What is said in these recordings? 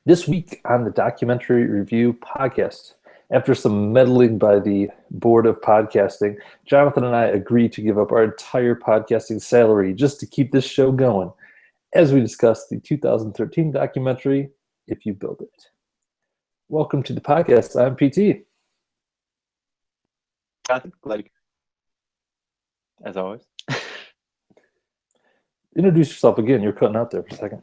This week on the Documentary Review Podcast, after some meddling by the Board of Podcasting, Jonathan and I agreed to give up our entire podcasting salary just to keep this show going as we discuss the 2013 documentary, If You Build It. Welcome to the podcast. I'm PT. Jonathan, glad you, as always. Introduce yourself again. You're cutting out there for a second.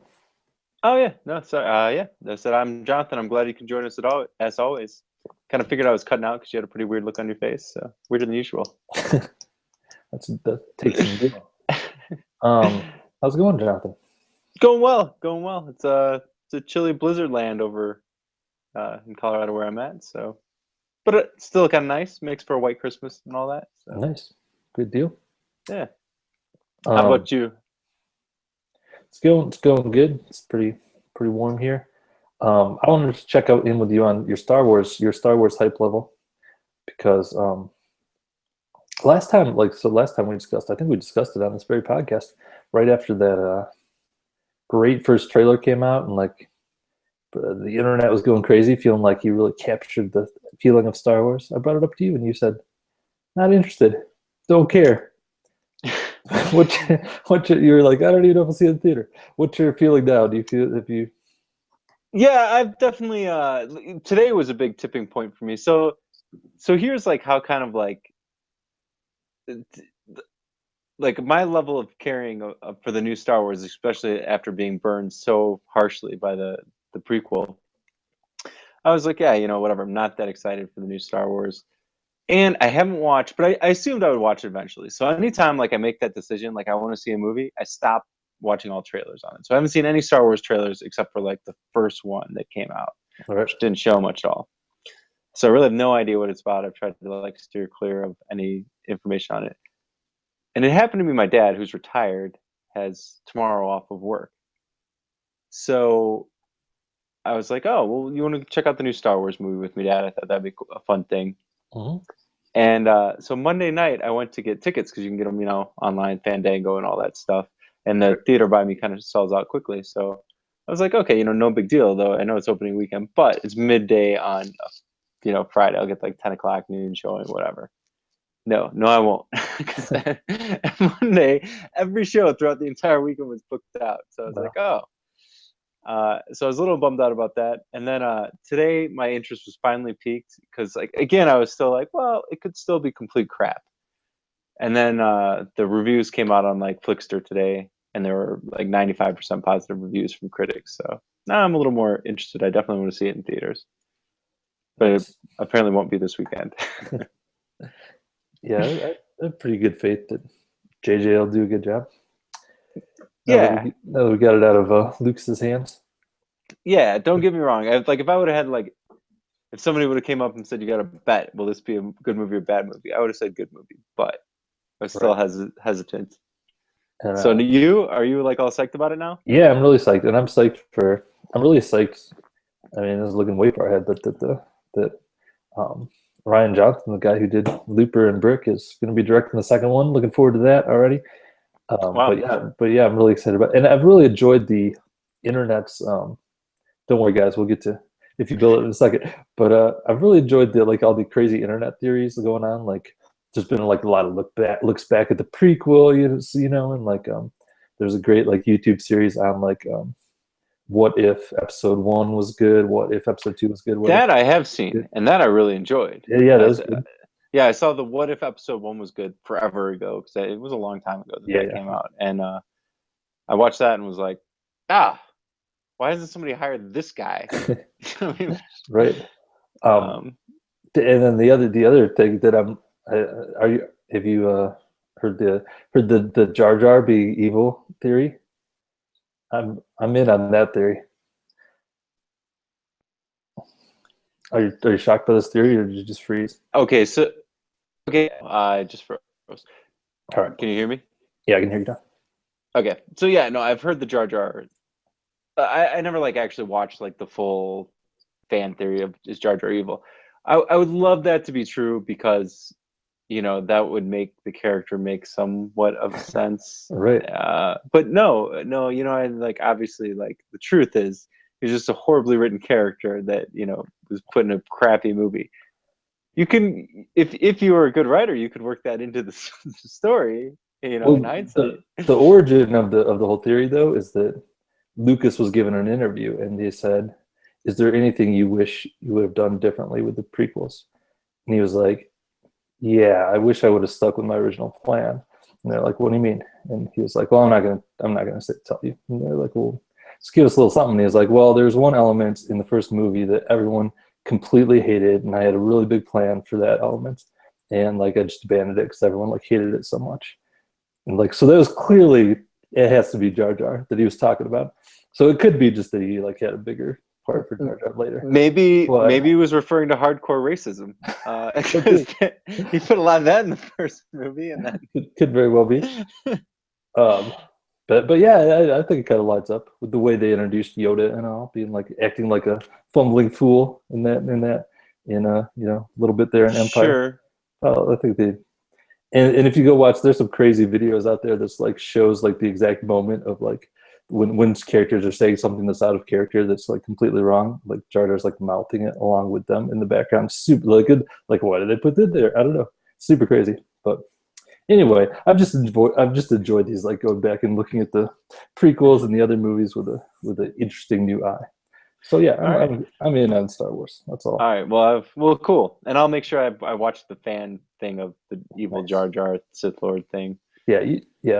Oh yeah, no, sorry. I said I'm Jonathan. I'm glad you can join us as always. Kind of figured I was cutting out because you had a pretty weird look on your face, so weirder than usual. that takes some doing. How's it going, Jonathan? Going well. It's a chilly blizzard land over in Colorado where I'm at. So, but it's still kind of nice. Makes for a white Christmas and all that. So. Nice, good deal. Yeah. How about you? It's going good. It's pretty warm here. I wanted to check in with you on your Star Wars hype level, because last time we discussed, I think we discussed it on this very podcast right after that great first trailer came out, and like the internet was going crazy, feeling like you really captured the feeling of Star Wars. I brought it up to you, and you said, "Not interested, don't care." You were like, I don't even know if I'll see it in the theater. What's your feeling now? Do you feel Yeah, I've definitely today was a big tipping point for me. So here's like how kind of like my level of caring for the new Star Wars, especially after being burned so harshly by the prequel. I was like, yeah, whatever. I'm not that excited for the new Star Wars. And I haven't watched, but I assumed I would watch it eventually. So anytime like I make that decision, like I want to see a movie, I stop watching all trailers on it. So I haven't seen any Star Wars trailers except for like the first one that came out, which didn't show much at all. So I really have no idea what it's about. I've tried to like steer clear of any information on it. And it happened to be my dad, who's retired, has tomorrow off of work. So I was like, oh, well, you want to check out the new Star Wars movie with me, Dad? I thought that'd be a fun thing. Mm-hmm. And so Monday night, I went to get tickets because you can get them, online, Fandango and all that stuff. And the theater by me kind of sells out quickly. So I was like, okay, no big deal, though. I know it's opening weekend, but it's midday on, Friday. I'll get like 10 o'clock, noon showing, whatever. No, I won't. Because Monday, every show throughout the entire weekend was booked out. So I was like, oh. So I was a little bummed out about that. And then today my interest was finally piqued because, like, again, I was still like, well, it could still be complete crap. And then the reviews came out on like Flickster today, and there were like 95% positive reviews from critics. So now I'm a little more interested. I definitely want to see it in theaters, but it apparently won't be this weekend. Yeah, I have pretty good faith that JJ will do a good job. Yeah. Now that we got it out of Lucas's hands. Yeah, don't get me wrong. If I would have had like, if somebody would have came up and said, you got to bet, will this be a good movie or bad movie? I would have said good movie, but I was still hesitant. And, so are you like all psyched about it now? Yeah, I'm really psyched, and I'm really psyched. I mean, this is looking way far ahead, but that Rian Johnson, the guy who did Looper and Brick, is going to be directing the second one. Looking forward to that already. Wow. But yeah, I'm really excited about it. And I've really enjoyed the internet's. Don't worry, guys, we'll get to If You Build It in a second. But I've really enjoyed all the crazy internet theories going on. Like, there's been like a lot of looks back at the prequel, and like there's a great like YouTube series on like what if episode 1 was good, what if episode 2 was good. That I have seen, and that I really enjoyed. Yeah, that was good. Yeah, I saw the what if episode 1 was good forever ago, because it was a long time ago that came out, and I watched that and was like, why hasn't somebody hired this guy? Right. And then the other thing that have you heard the Jar Jar be evil theory? I'm in on that theory. Are you shocked by this theory, or did you just freeze? Okay, I just froze. All right. Can you hear me? Yeah, I can hear you now. Okay, so yeah, no, I've heard the Jar Jar. I never like actually watched like the full fan theory of is Jar Jar evil. I would love that to be true, because that would make the character make somewhat of sense. Right. But no, I like, obviously, like, the truth is He's just a horribly written character that was put in a crappy movie. You can, if you were a good writer, you could work that into the story. Well, in hindsight. the origin of the whole theory though is that Lucas was given an interview and they said, "Is there anything you wish you would have done differently with the prequels?" And he was like, "Yeah, I wish I would have stuck with my original plan." And they're like, "What do you mean?" And he was like, "Well, I'm not gonna tell you." And they're like, "Well, just give us a little something." And he was like, "Well, there's one element in the first movie that everyone completely hated, and I had a really big plan for that element, and like I just abandoned it because everyone like hated it so much." And like, so that was clearly, it has to be Jar Jar that he was talking about. So it could be just that he like had a bigger part for Jar Jar later. Maybe But maybe he was referring to hardcore racism. He put a lot of that in the first movie, and then could very well be. But yeah, I think it kind of lines up with the way they introduced Yoda and all, being like acting like a fumbling fool in a little bit there in Empire. Sure. I think they, and if you go watch, there's some crazy videos out there that's like shows like the exact moment of like when characters are saying something that's out of character that's like completely wrong. Like Jar Jar's like mouthing it along with them in the background. Super like good. Like why did they put that there? I don't know. Super crazy. But anyway, I've just enjoyed these, like going back and looking at the prequels and the other movies with an interesting new eye. So yeah, I'm in on Star Wars. That's all. All right. Well, cool. And I'll make sure I watch the fan thing of the evil Nice. Jar Jar Sith Lord thing. Yeah,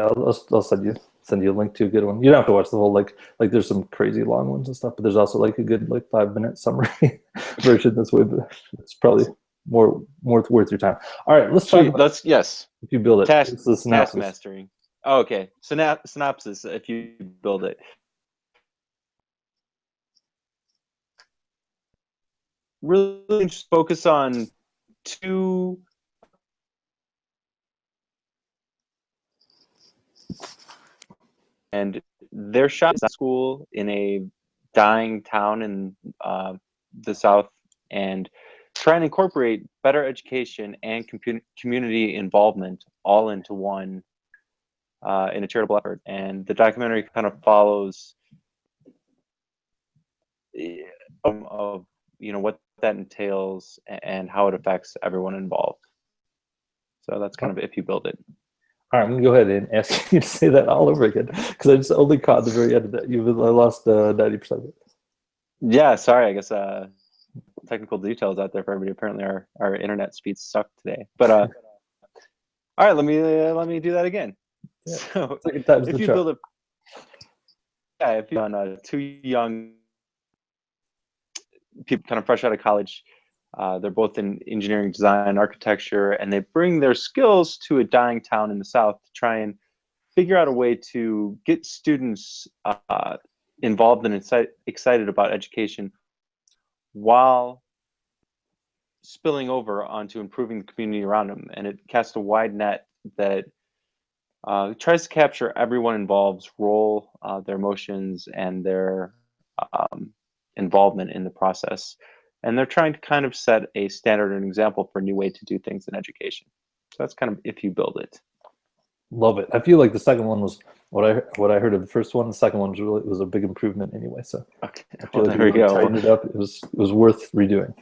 I'll send you a link to a good one. You don't have to watch the whole like there's some crazy long ones and stuff, but there's also like a good like 5-minute summary version that's it's probably more worth your time. All right, let's talk about yes. if you build it. Task synopsis. mastering. Oh, okay. Synopsis. If you build it. Really just focus on two and they're shot at school in a dying town in the South and try and incorporate better education and community involvement all into one in a charitable effort. And the documentary kind of follows of what that entails and how it affects everyone involved. So that's kind of if you build it. All right, I'm gonna go ahead and ask you to say that all over again because I just only caught the very end of that. I lost 90% of it. Yeah, sorry. I guess technical details out there for everybody. Apparently, our internet speeds suck today. But all right, let me do that again. Yeah. So if you build if you're on two young people, kind of fresh out of college. They're both in engineering, design, architecture, and they bring their skills to a dying town in the South to try and figure out a way to get students involved and excited about education while spilling over onto improving the community around them. And it casts a wide net that tries to capture everyone involved's role, their emotions, and their involvement in the process. And they're trying to kind of set a standard and example for a new way to do things in education. So that's kind of if you build it. Love it. I feel like the second one was what I heard of the first one. The second one was a big improvement anyway. So okay, well, there we go. Tightened it up. It was worth redoing.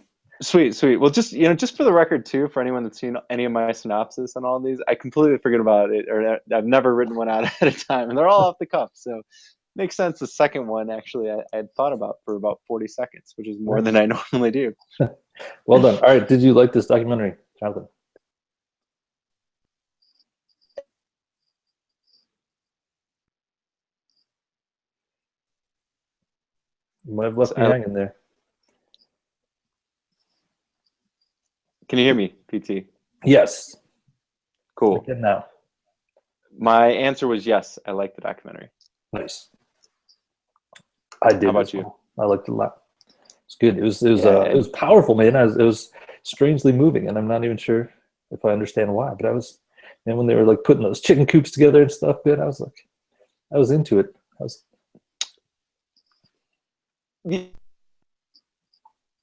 Sweet. Well, just for the record too, for anyone that's seen any of my synopsis on all of these, I completely forget about it, or I've never written one out ahead of time, and they're all off the cuff. So makes sense. The second one actually I had thought about for about 40 seconds, which is more than I normally do. Well done. All right. Did you like this documentary, Jonathan? You might have left me hanging there. Can you hear me, PT? Yes. Cool. Now. My answer was yes. I liked the documentary. Nice. I did. How about you? I liked it a lot. It's good. It was powerful, man. It was strangely moving, and I'm not even sure if I understand why. But I was, and when they were like putting those chicken coops together and stuff, man, I was into it.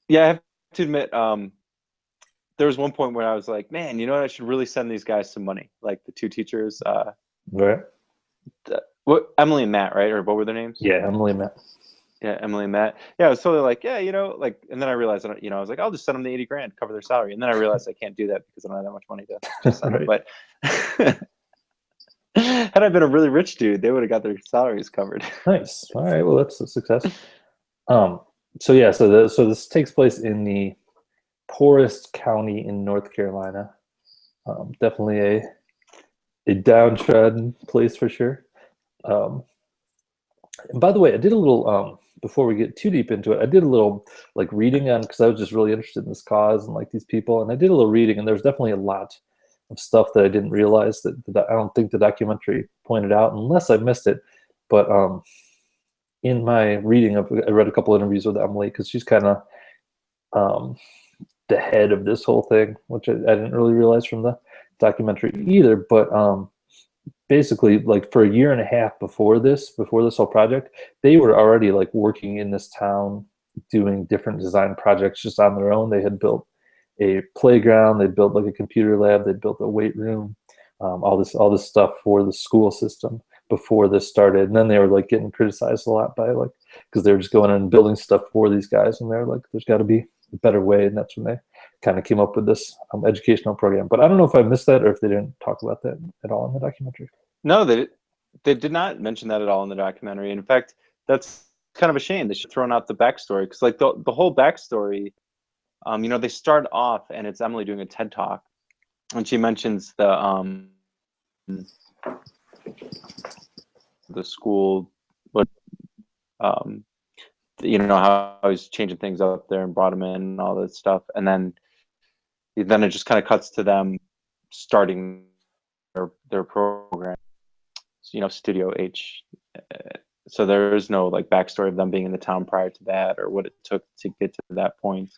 Yeah, I have to admit, there was one point where I was like, man, you know what? I should really send these guys some money. Like the two teachers. Right. Emily and Matt, right? Or what were their names? Yeah, Emily and Matt. Yeah, Emily and Matt. Yeah, I was totally like, yeah, like, and then I realized, I was like, I'll just send them the 80 grand, cover their salary. And then I realized I can't do that because I don't have that much money to just send them. Right. But had I been a really rich dude, they would have got their salaries covered. Nice. All right. Well, that's a success. Um, so yeah, so this takes place in the poorest county in North Carolina. Definitely a downtrodden place for sure. Um, and by the way, I did a little before we get too deep into it. I did a little like reading on because I was just really interested in this cause and like these people, and I did a little reading, and there's definitely a lot of stuff that I didn't realize that I don't think the documentary pointed out, unless I missed it. But in my reading, I read a couple interviews with Emily because she's kind of um, the head of this whole thing, which I didn't really realize from the documentary either. But basically, like for a year and a half before this whole project, they were already like working in this town, doing different design projects just on their own. They had built a playground, they built like a computer lab, they built a weight room, all this stuff for the school system before this started. And then they were like getting criticized a lot by like because they were just going in and building stuff for these guys, and they're like, there's got to be a better way, and that's when they kind of came up with this educational program. But I don't know if I missed that or if they didn't talk about that at all in the documentary. No, they did not mention that at all in the documentary. In fact, that's kind of a shame. They should have thrown out the backstory because like the whole backstory, they start off and it's Emily doing a TED talk, and she mentions the school, but um, how I was changing things up there and brought him in and all that stuff, and then it just kind of cuts to them starting their program, Studio H. So there is no like backstory of them being in the town prior to that or what it took to get to that point.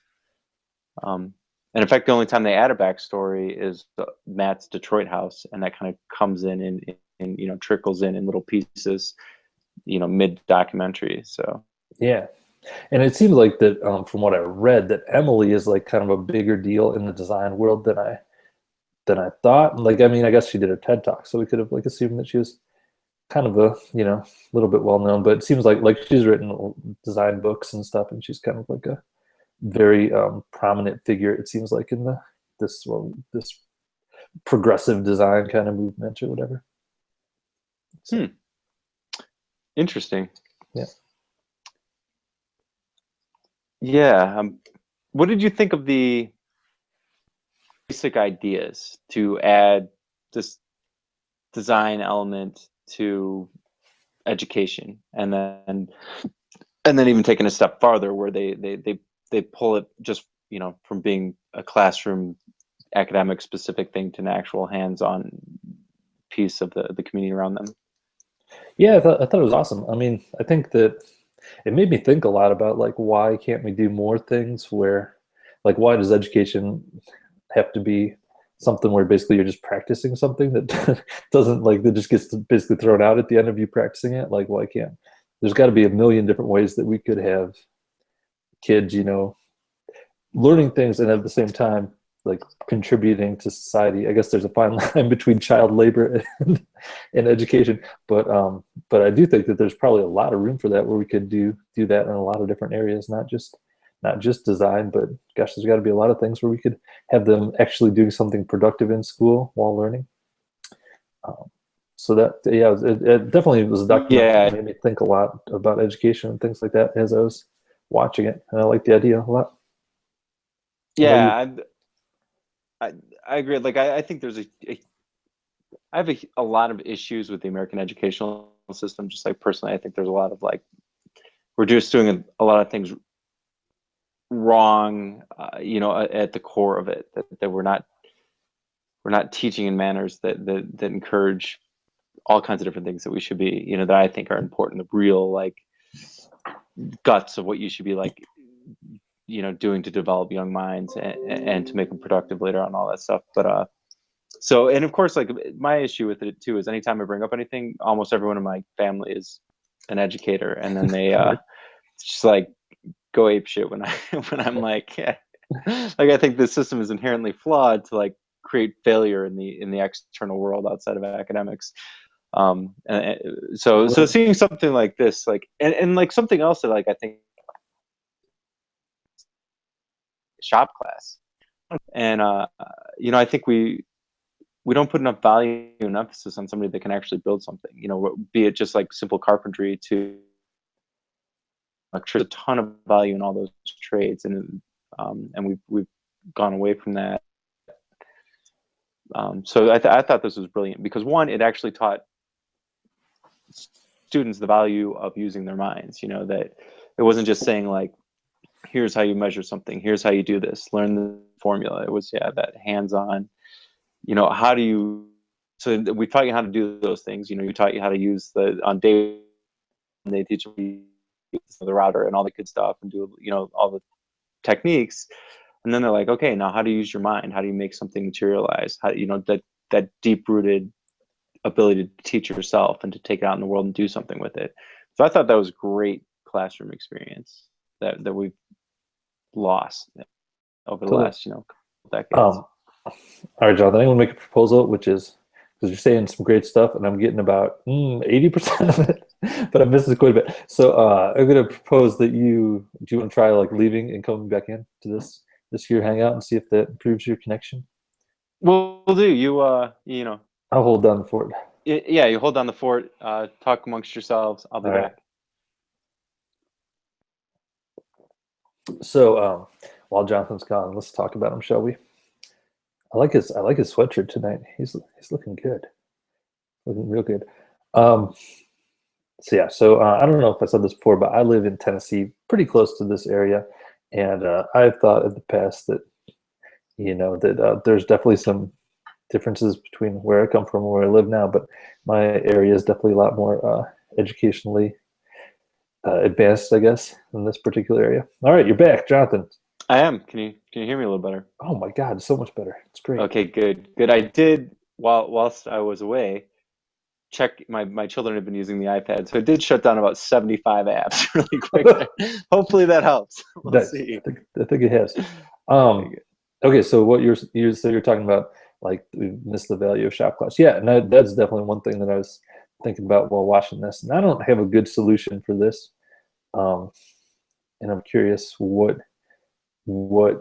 And in fact, the only time they add a backstory is Matt's Detroit house, and that kind of comes in and trickles in little pieces, mid documentary. So Yeah, and it seems like that from what I read, that Emily is like kind of a bigger deal in the design world than I thought. Like, I mean, I guess she did a TED talk, so we could have like assumed that she was kind of a little bit well known. But it seems like she's written design books and stuff, and she's kind of like a very prominent figure. It seems like in this progressive design kind of movement or whatever. So, Interesting. yeah. Yeah. What did you think of the basic ideas to add this design element to education, and then even taking a step farther where they pull it just from being a classroom academic specific thing to an actual hands-on piece of the community around them? Yeah, I thought it was awesome. I mean, I think that it made me think a lot about like why can't we do more things where like why does education have to be something where basically you're just practicing something that doesn't like that just gets basically thrown out at the end of you practicing it? Like why can't there's got to be a million different ways that we could have kids, learning things and at the same time like contributing to society. I guess there's a fine line between child labor and education, but I do think that there's probably a lot of room for that where we could do that in a lot of different areas, not just design, but gosh, there's got to be a lot of things where we could have them actually doing something productive in school while learning. So that yeah, it definitely was a documentary that Yeah, made me think a lot about education and things like that as I was watching it, and I like the idea a lot. How about you? yeah, I agree. Like I think there's I have a lot of issues with the American educational system. Just like personally, I think there's a lot of like we're just doing a lot of things wrong, at the core of it. That we're not teaching in manners that encourage all kinds of different things that we should be, that I think are important. The real like guts of what you should be like, doing to develop young minds and to make them productive later on, all that stuff. But so, and of course, like my issue with it too is anytime I bring up anything, almost everyone in my family is an educator, and then they it's just like go ape shit when I'm like, yeah. Like I think the system is inherently flawed to like create failure in the external world outside of academics. So seeing something like this, like, and like something else that, like, I think shop class, and I think we don't put enough value and emphasis on somebody that can actually build something, be it just like simple carpentry to there's a ton of value in all those trades, and we've gone away from that. So I thought this was brilliant because, one, it actually taught students the value of using their minds. That it wasn't just saying, like, here's how you measure something, here's how you do this, learn the formula. It was, that hands-on. How do you? So we taught you how to do those things. You taught you how to use on day. They teach you the router and all the good stuff, and do all the techniques. And then they're like, okay, now how do you use your mind? How do you make something materialize? How that deep rooted ability to teach yourself and to take it out in the world and do something with it. So I thought that was a great classroom experience that we've lost over the last decades. All right, Jonathan, I'm going to make a proposal, which is, because you're saying some great stuff and I'm getting about 80% of it, but I'm missing quite a bit. So I'm going to propose that do you want to try like leaving and coming back in to this year hangout and see if that improves your connection? We'll do. I'll hold down the fort. Yeah, you hold down the fort, talk amongst yourselves. I'll be back. So while Jonathan's gone, let's talk about him, shall we? I like his sweatshirt tonight. He's looking good, looking real good. So I don't know if I said this before, but I live in Tennessee, pretty close to this area, and I've thought in the past that there's definitely some differences between where I come from and where I live now, but my area is definitely a lot more educationally advanced, I guess, in this particular area. All right, you're back, Jonathan. I am. Can you hear me a little better? Oh my God, so much better. It's great. Okay, good. I did, whilst I was away, check my children have been using the iPad, so it did shut down about 75 apps really quick. Hopefully that helps. We'll see. I think it has. Okay, so what you're talking about, like, we missed the value of shop class. Yeah, and that's definitely one thing that I was thinking about while watching this, and I don't have a good solution for this, and I'm curious what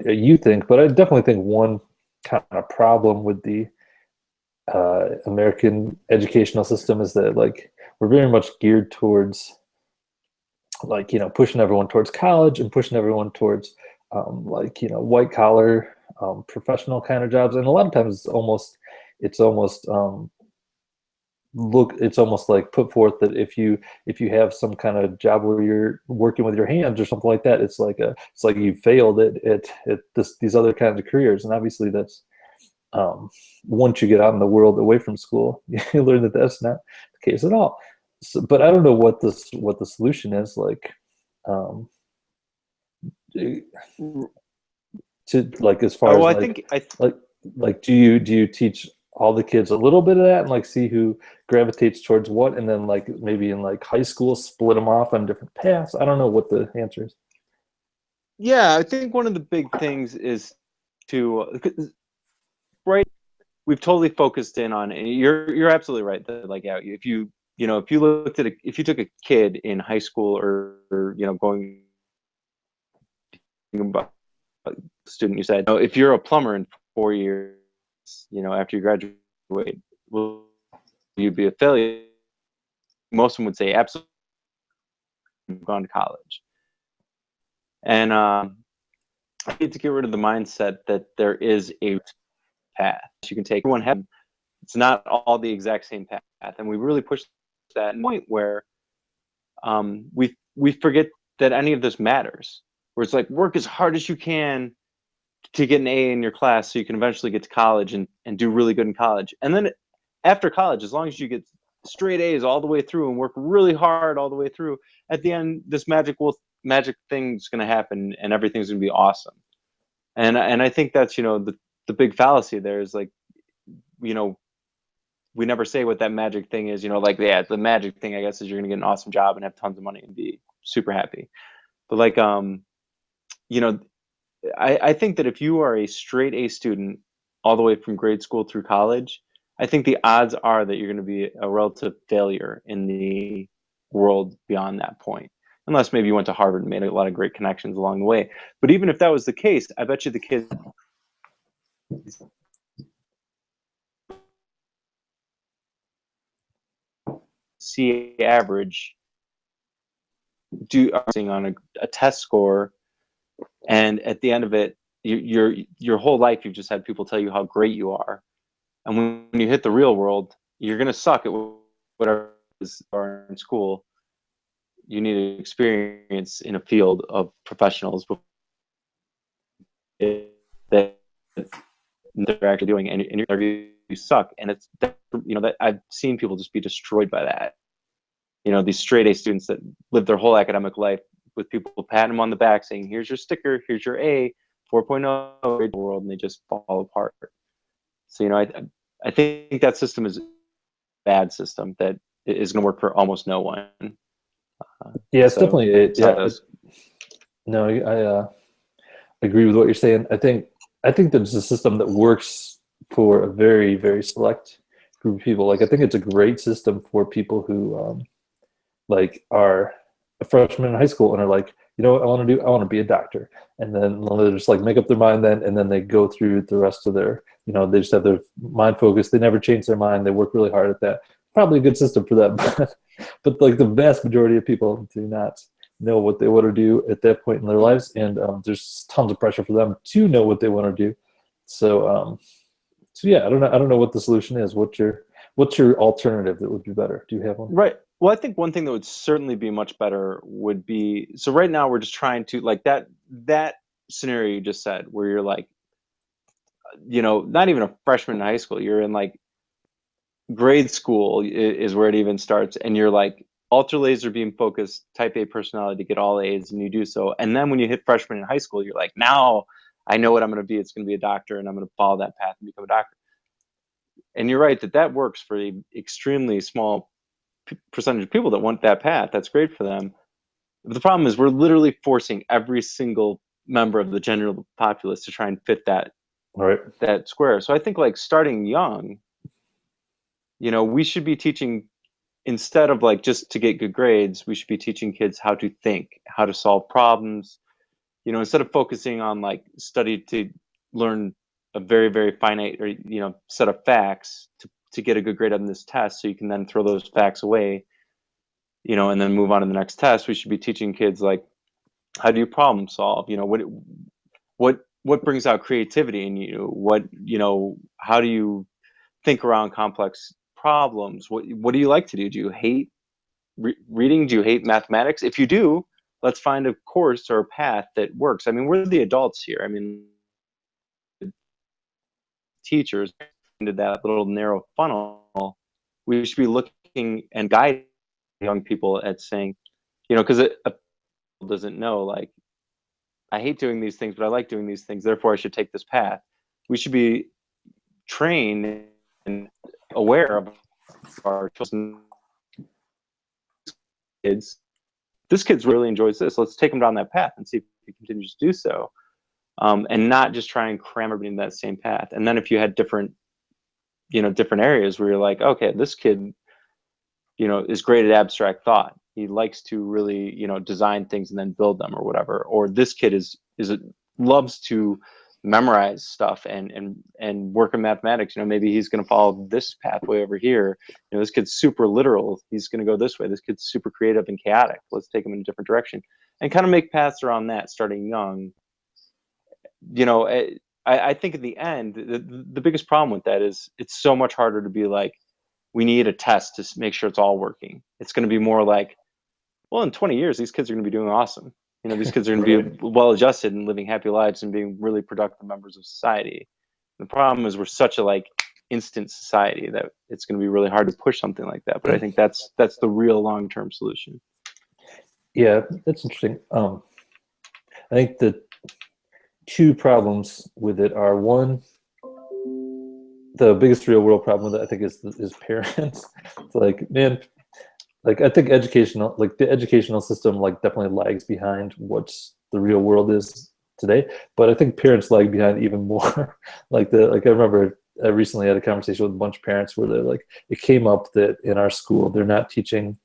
you think, but I definitely think one kind of problem with the American educational system is that, like, we're very much geared towards, like, pushing everyone towards college and pushing everyone towards white collar professional kind of jobs, and a lot of times it's almost like put forth that if you have some kind of job where you're working with your hands or something like that, it's like you failed at these other kinds of careers. And obviously that's once you get out in the world away from school, you learn that that's not the case at all. So, but I don't know what the solution is, like, to, like, as far as, like, do you teach all the kids a little bit of that and, like, see who gravitates towards what, and then, like, maybe in, like, high school split them off on different paths? I don't know what the answer is. Yeah, I think one of the big things is to, right, we've totally focused in on, you're absolutely right that, like, yeah, if you took a kid in high school or going about student, you said, if you're a plumber in 4 years, after you graduate, will you be a failure? Most of them would say absolutely, I've gone to college. And I need to get rid of the mindset that there is a path you can take. It's not all the exact same path, and we really push that point where we forget that any of this matters. Where it's like, work as hard as you can to get an A in your class so you can eventually get to college and do really good in college. And then after college, as long as you get straight A's all the way through and work really hard all the way through, at the end, this magic thing's going to happen and everything's going to be awesome. And I think that's, the big fallacy there is, like, we never say what that magic thing is, like, yeah, the magic thing, I guess, is you're going to get an awesome job and have tons of money and be super happy. But, like, I think that if you are a straight A student all the way from grade school through college, I think the odds are that you're going to be a relative failure in the world beyond that point. Unless maybe you went to Harvard and made a lot of great connections along the way. But even if that was the case, I bet you the kids see average on a test score, and at the end of it, your whole life you've just had people tell you how great you are, and when you hit the real world, you're gonna suck at whatever is are in school. You need experience in a field of professionals that they're actually doing, and you suck, and it's that, that I've seen people just be destroyed by that. These straight A students that live their whole academic life with people patting them on the back saying, here's your sticker, here's your A, 4.0 world, and they just fall apart. So, I think that system is a bad system that is going to work for almost no one. Yeah, it's definitely no, I agree with what you're saying. I think there's a system that works for a very, very select group of people. Like, I think it's a great system for people who like are a freshman in high school and are like, you know what I want to do? I want to be a doctor. And then they just like make up their mind then, and then they go through the rest of their, they just have their mind focused. They never change their mind. They work really hard at that. Probably a good system for them. But like the vast majority of people do not know what they want to do at that point in their lives. And there's tons of pressure for them to know what they want to do. So yeah, I don't know what the solution is. What's your alternative that would be better? Do you have one? Right. Well, I think one thing that would certainly be much better would be, so right now we're just trying to, like, that scenario you just said, where you're like, not even a freshman in high school, you're in like grade school is where it even starts, and you're like ultra laser beam focused type A personality to get all A's, and you do so. And then when you hit freshman in high school, you're like, now I know what I'm going to be. It's going to be a doctor, and I'm going to follow that path and become a doctor. And you're right that works for the extremely small percentage of people that want that path. That's great for them. But the problem is we're literally forcing every single member of the general populace to try and fit that square. So I think, like, starting young, we should be teaching, instead of like just to get good grades, we should be teaching kids how to think, how to solve problems. Instead of focusing on like study to learn a very, very finite or set of facts to get a good grade on this test, so you can then throw those facts away, and then move on to the next test. We should be teaching kids, like, how do you problem solve? What brings out creativity in you? How do you think around complex problems? What do you like to do? Do you hate reading? Do you hate mathematics? If you do, let's find a course or a path that works. I mean, we're the adults here. I mean, teachers into that little narrow funnel. We should be looking and guiding young people at saying, because a doesn't know, like, I hate doing these things, but I like doing these things, therefore I should take this path. We should be trained and aware of our kids. This kid really enjoys this. Let's take him down that path and see if he continues to do so. And not just try and cram everybody in that same path. And then if you had different areas where you're like, okay, this kid, is great at abstract thought. He likes to really, design things and then build them or whatever. Or this kid loves to memorize stuff and work in mathematics. Maybe he's going to follow this pathway over here. This kid's super literal. He's going to go this way. This kid's super creative and chaotic. Let's take him in a different direction, and kind of make paths around that starting young. I think in the end, the biggest problem with that is it's so much harder to be like, we need a test to make sure it's all working. It's going to be more like, well, in 20 years, these kids are going to be doing awesome. These kids are going to be well-adjusted and living happy lives and being really productive members of society. The problem is we're such a instant society that it's going to be really hard to push something like that. But I think that's the real long-term solution. Yeah, that's interesting. I think the two problems with it are, one, the biggest real world problem with it, I think, is parents. It's like, man, like, I think the educational system definitely lags behind what the real world is today, but I think parents lag behind even more. I remember I recently had a conversation with a bunch of parents where they're like, it came up that in our school they're not teaching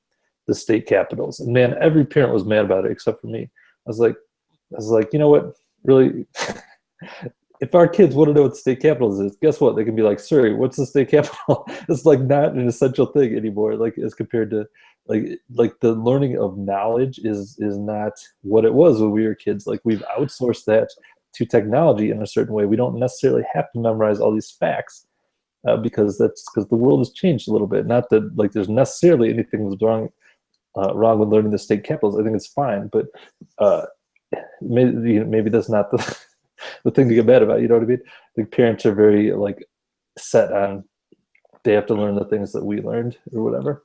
the state capitals, and man, every parent was mad about it except for me. I was like, you know what, really. If our kids want to know what the state capitals is, guess what? They can be like, "Siri, what's the state capital?" It's like not an essential thing anymore. Like as compared to like the learning of knowledge is not what it was when we were kids. Like we've outsourced that to technology in a certain way. We don't necessarily have to memorize all these facts because the world has changed a little bit. Not that like there's necessarily anything that's wrong with learning the state capitals. I think it's fine, but maybe that's not the the thing to get mad about. You know what I mean? Like parents are very like set on they have to learn the things that we learned or whatever.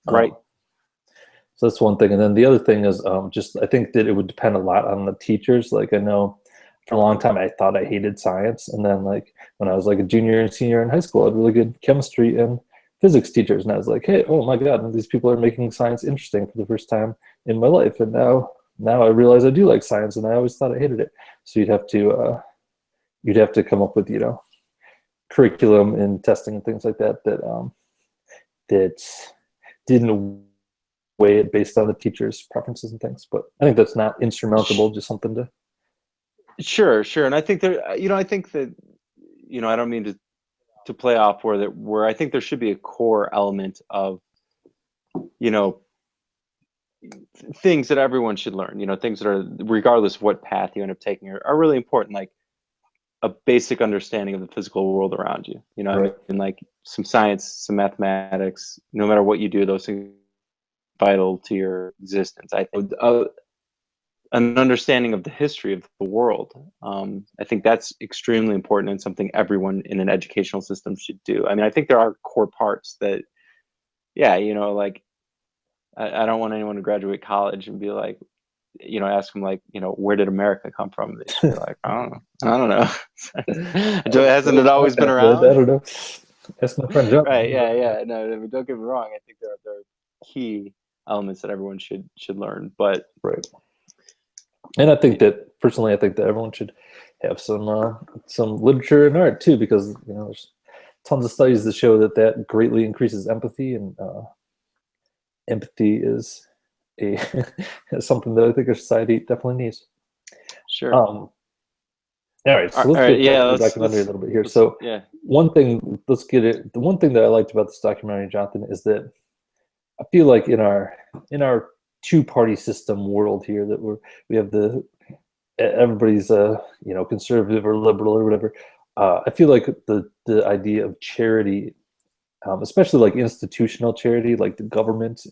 Right. So that's one thing, and then the other thing is just I think that it would depend a lot on the teachers. Like I know for a long time I thought I hated science, and then like when I was like a junior and senior in high school, I had really good chemistry and physics teachers, and I was like, hey, oh my god, these people are making science interesting for the first time in my life, and now I realize I do like science, and I always thought I hated it. So you'd have to come up with curriculum and testing and things like that didn't weigh it based on the teacher's preferences and things. But I think that's not insurmountable, just something to. Sure, sure. And I think I think that, I don't mean to play off where I think there should be a core element of, things that everyone should learn, things that are, regardless of what path you end up taking, are really important, like a basic understanding of the physical world around you. Right. I mean, like some science, some mathematics, no matter what you do, those things are vital to your existence. I think an understanding of the history of the world. I think that's extremely important and something everyone in an educational system should do. I mean, I think there are core parts that, yeah, like I don't want anyone to graduate college and be like, ask them like, where did America come from? They should be like, I don't know. Hasn't it always been I around? don't know. Ask my friend John. Right? Yeah, yeah. No, I mean, don't get me wrong. I think there are key elements that everyone should learn. But Right. And I think that personally, I think that everyone should have some literature and art too, because there's tons of studies that show that greatly increases empathy, and empathy is a something that I think our society definitely needs. sure. All right, so let's get back to the documentary a little bit here. So yeah. one thing, let's get it. The one thing that I liked about this documentary, Jonathan, is that I feel like in our two-party system world here that we have everybody's conservative or liberal or whatever. I feel like the idea of charity, especially like institutional charity, like the government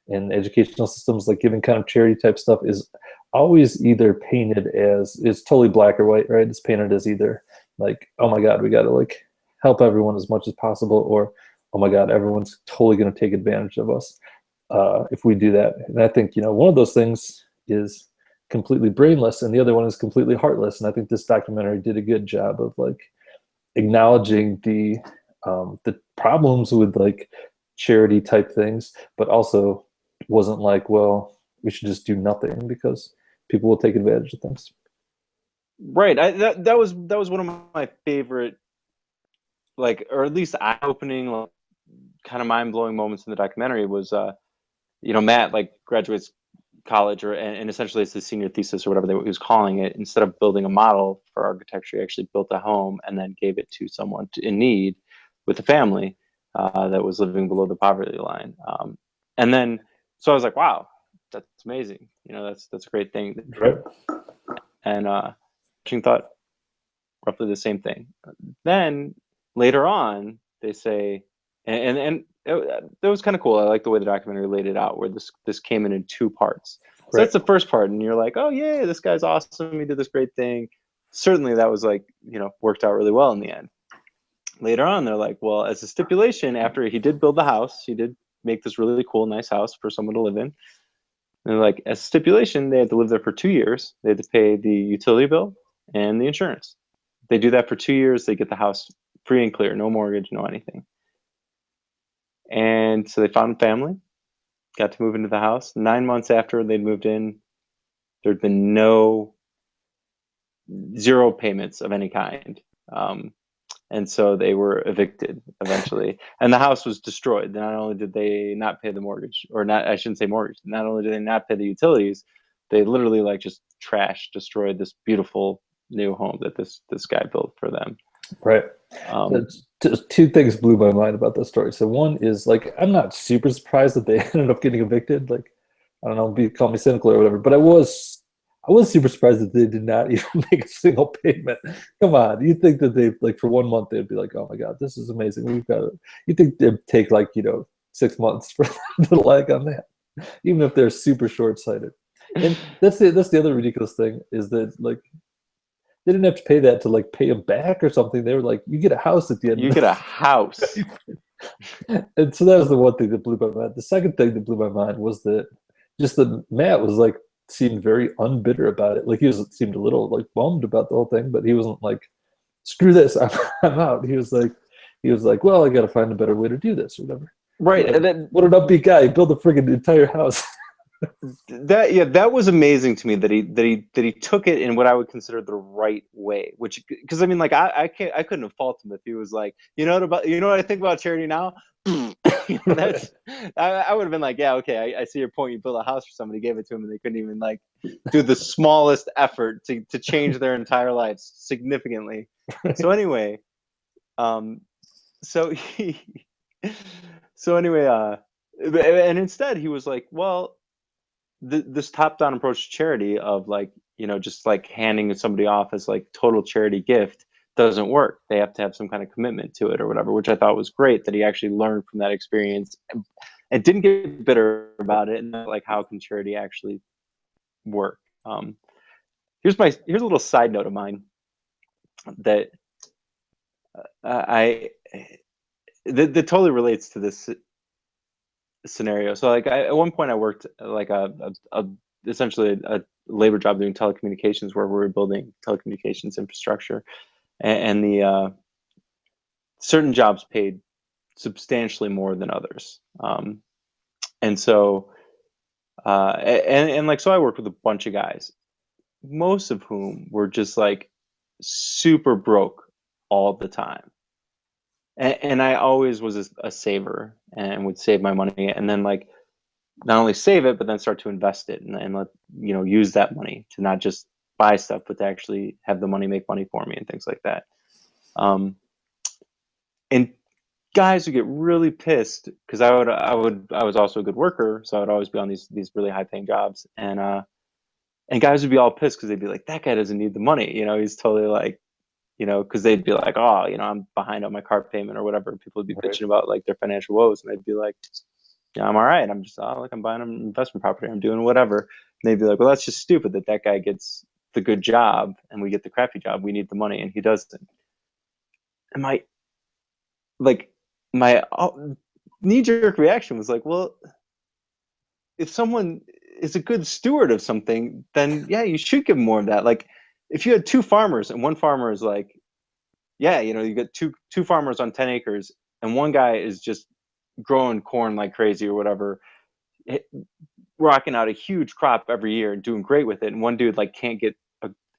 and educational systems, like giving kind of charity type stuff, is always either painted as, it's totally black or white, right? It's painted as either like, oh my god, we got to like help everyone as much as possible, or oh my god, everyone's totally going to take advantage of us if we do that. And I think one of those things is completely brainless, and the other one is completely heartless. And I think this documentary did a good job of like acknowledging the problems with like charity type things, but also wasn't like, well, we should just do nothing because people will take advantage of things. Right. That was one of my favorite, like, or at least eye-opening, like, kind of mind-blowing moments in the documentary was, Matt like graduates college, and essentially it's his senior thesis or whatever he was calling it. Instead of building a model for architecture, he actually built a home and then gave it to someone in need with a family that was living below the poverty line. And then, so I was like, wow, that's amazing. That's a great thing. Right. And thought roughly the same thing. Then later on, they say, and that was kind of cool. I like the way the documentary laid it out, where this came in two parts. So that's the first part, and you're like, oh yeah, this guy's awesome. He did this great thing. Certainly, that was like, worked out really well in the end. Later on, they're like, well, as a stipulation, after he did build the house, he did make this really cool, nice house for someone to live in. And like, as a stipulation, they had to live there for 2 years. They had to pay the utility bill and the insurance. If they do that for 2 years, they get the house free and clear, no mortgage, no anything. And so they found a family, got to move into the house. 9 months after they'd moved in, there'd been zero payments of any kind. and so they were evicted eventually, and the house was destroyed. Not only did they not pay the mortgage, or not, I shouldn't say mortgage. Not only did they not pay the utilities, they literally like just destroyed this beautiful new home that this guy built for them. Right. Um, Just two things blew my mind about this story. So one is like I'm not super surprised that they ended up getting evicted. Like I don't know, call me cynical or whatever, but I was super surprised that they did not even make a single payment. Come on, you think that they like for 1 month they'd be like, oh my god, this is amazing. We've got it. You think they'd take like 6 months for them to lag on that, even if they're super short sighted. And that's the other ridiculous thing is that like they didn't have to pay that to like pay him back or something. They were like, you get a house at the end. you get a house. And so that was the one thing that blew my mind. The second thing that blew my mind was that just that Matt was like seemed very unbitter about it. Like seemed a little like bummed about the whole thing, but he wasn't like, screw this, I'm out. He was like, well, I got to find a better way to do this or whatever. Right. Like, And then what an upbeat guy! He built a friggin' entire house. that was amazing to me that he took it in what I would consider the right way. Which, because I mean, like I couldn't have faulted him if he was like, you know what I think about charity now. That's I would have been like, yeah, okay, I see your point. You built a house for somebody, gave it to him, and they couldn't even like do the smallest effort to change their entire lives significantly. So anyway, so he, so anyway, and instead he was like, well, this top-down approach to charity of like, just like handing somebody off as like total charity gift doesn't work. They have to have some kind of commitment to it or whatever, which I thought was great that he actually learned from that experience and didn't get bitter about it. And like, how can charity actually work? Here's a little side note of mine that that totally relates to this scenario. So like at one point I worked like essentially a labor job doing telecommunications where we were building telecommunications infrastructure, and the certain jobs paid substantially more than others. And so and like, so I worked with a bunch of guys, most of whom were just like super broke all the time. And I always was a saver and would save my money, and then like not only save it, but then start to invest it and let, use that money to not just buy stuff, but to actually have the money make money for me and things like that. And guys would get really pissed because I was also a good worker, so I would always be on these really high paying jobs, and guys would be all pissed because they'd be like, that guy doesn't need the money, he's totally like, because they'd be like, oh, I'm behind on my car payment or whatever. People would be bitching about like their financial woes, and they'd be like, yeah, I'm all right. I'm just like, I'm buying an investment property. I'm doing whatever. And they'd be like, well, that's just stupid that guy gets the good job and we get the crappy job. We need the money and he doesn't. And my knee-jerk reaction was like, well, if someone is a good steward of something, then yeah, you should give more of that. Like if you had two farmers and one farmer is like, yeah, you get two farmers on 10 acres and one guy is just growing corn like crazy or whatever, rocking out a huge crop every year and doing great with it, and one dude like can't get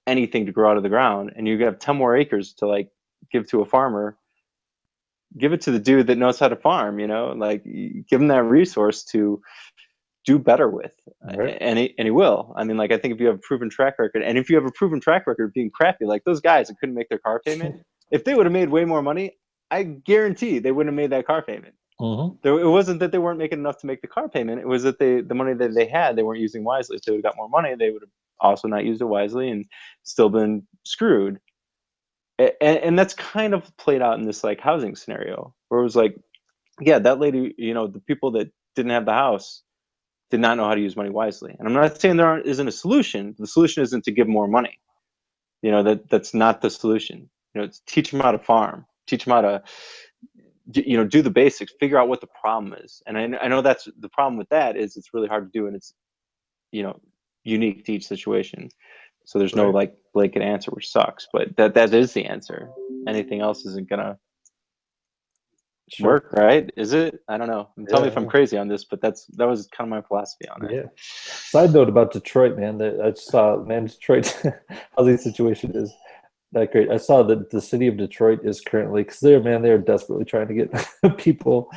anything to grow out of the ground, and you have 10 more acres to like give to a farmer, give it to the dude that knows how to farm, like give him that resource to do better with. Right. And he will. I mean, like, I think if you have a proven track record, and if you have a proven track record of being crappy, like those guys that couldn't make their car payment, if they would have made way more money, I guarantee they wouldn't have made that car payment. It wasn't that they weren't making enough to make the car payment. It was that the money that they had, they weren't using wisely. So they would have got more money. They would have also not used it wisely and still been screwed. And that's kind of played out in this like housing scenario where it was like, yeah, that lady, the people that didn't have the house did not know how to use money wisely. And I'm not saying there isn't a solution. The solution isn't to give more money. That's not the solution. It's teach them how to farm, teach them how to do the basics, figure out what the problem is. And I know that's the problem with that is it's really hard to do, and it's unique to each situation. So there's no like blanket answer, which sucks, but that is the answer. Anything else isn't gonna work, right? Is it? I don't know. Tell me if I'm crazy on this, but that was kind of my philosophy on it. Yeah. Side note about Detroit, man. I just saw, man, Detroit housing situation is that great. I saw that the city of Detroit is currently, because they're desperately trying to get people,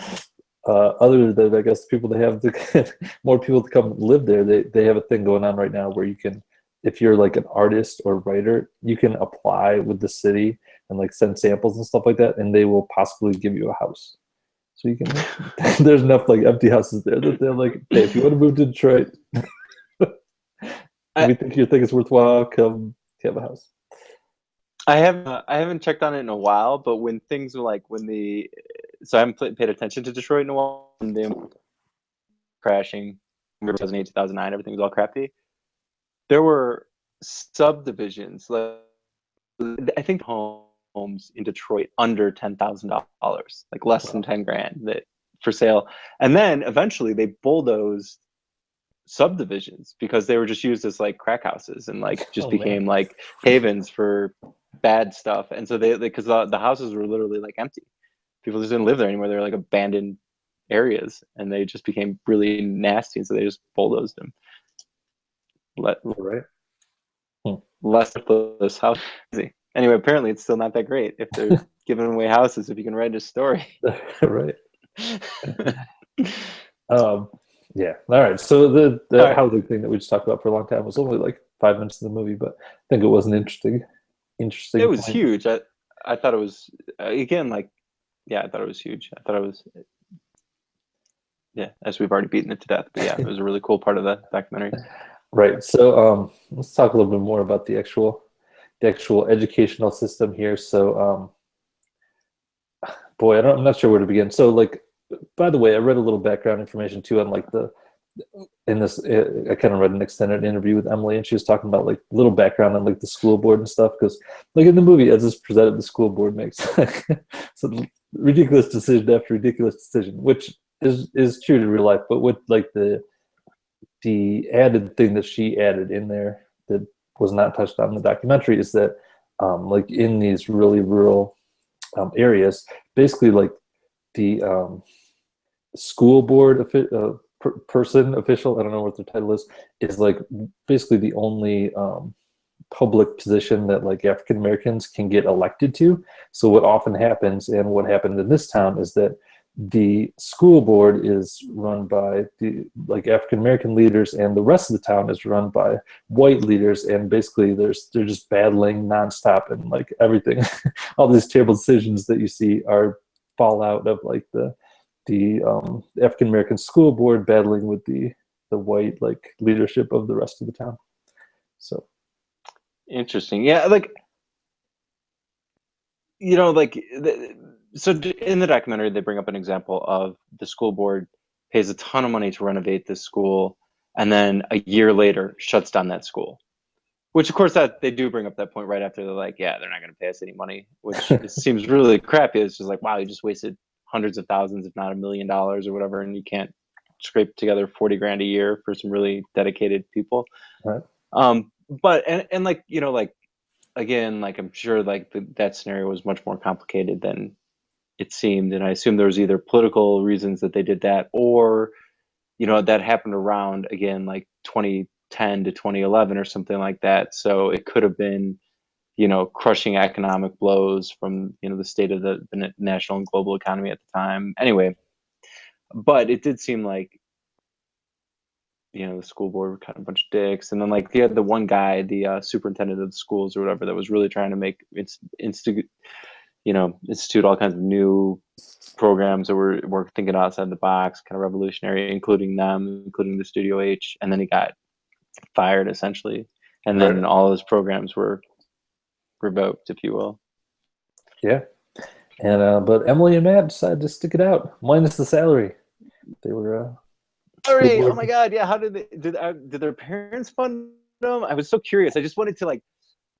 other than I guess people they have to more people to come live there. They have a thing going on right now where you can, if you're like an artist or writer, you can apply with the city and like send samples and stuff like that, and they will possibly give you a house. So you can. There's enough like empty houses there that they're like, hey, if you want to move to Detroit, I, we think you think it's worthwhile, come have a house. I haven't checked on it in a while, but when things were like so I haven't paid attention to Detroit in a while. When they were crashing, 2008, 2009, everything was all crappy. There were subdivisions, like I think homes in Detroit under $10,000, like less than 10 grand that for sale. And then eventually they bulldozed subdivisions because they were just used as like crack houses and like just became like havens for bad stuff. And so they because the houses were literally like empty. People just didn't live there anymore. They were like abandoned areas, and they just became really nasty. And so they just bulldozed them. Right. Less of this house. Anyway, apparently it's still not that great if they're giving away houses. If you can write a story, right. Yeah. All right. So the housing thing that we just talked about for a long time was only like 5 minutes of the movie, but I think it was an interesting. It was huge. I thought it was again like, yeah, I thought it was huge. I thought it was, yeah, as we've already beaten it to death. But yeah, it was a really cool part of the documentary. Right. So let's talk a little bit more about the actual educational system here. So boy, I'm not sure where to begin. So like, by the way, I read a little background information too on like I kind of read an extended interview with Emily, and she was talking about like little background on like the school board and stuff, because like in the movie as it's presented, the school board makes some ridiculous decision after ridiculous decision, which is true to real life. But with like the added thing that she added in there that was not touched on in the documentary is that like in these really rural areas, basically like the school board official, I don't know what their title is like basically the only public position that like African Americans can get elected to. So what often happens, and what happened in this town, is that the school board is run by the like African American leaders, and the rest of the town is run by white leaders, and basically they're just battling nonstop, and like everything all these terrible decisions that you see are fallout of like the African American school board battling with the white like leadership of the rest of the town. So interesting. Yeah, like, you know, like so in the documentary they bring up an example of the school board pays a ton of money to renovate this school, and then a year later shuts down that school, which of course that they do bring up that point right after. They're like, yeah, they're not going to pay us any money, which seems really crappy. It's just like, wow, you just wasted hundreds of thousands, if not $1 million or whatever, and you can't scrape together 40 grand a year for some really dedicated people. right. But and like, you know, like again, like I'm sure like that scenario was much more complicated than it seemed, and I assume there was either political reasons that they did that, or you know, that happened around again like 2010 to 2011 or something like that. So it could have been, you know, crushing economic blows from, you know, the state of the national and global economy at the time. Anyway, but it did seem like, you know, the school board were kind of a bunch of dicks, and then like you had the one guy, the superintendent of the schools or whatever, that was really trying to make institute all kinds of new programs that were thinking outside the box, kind of revolutionary, including the Studio H, and then he got fired essentially, and then all his programs were revoked, if you will. Yeah. And but Emily and Matt decided to stick it out, minus the salary. They were Sorry, oh my god, yeah. How did their parents fund them? I was so curious. I just wanted to like,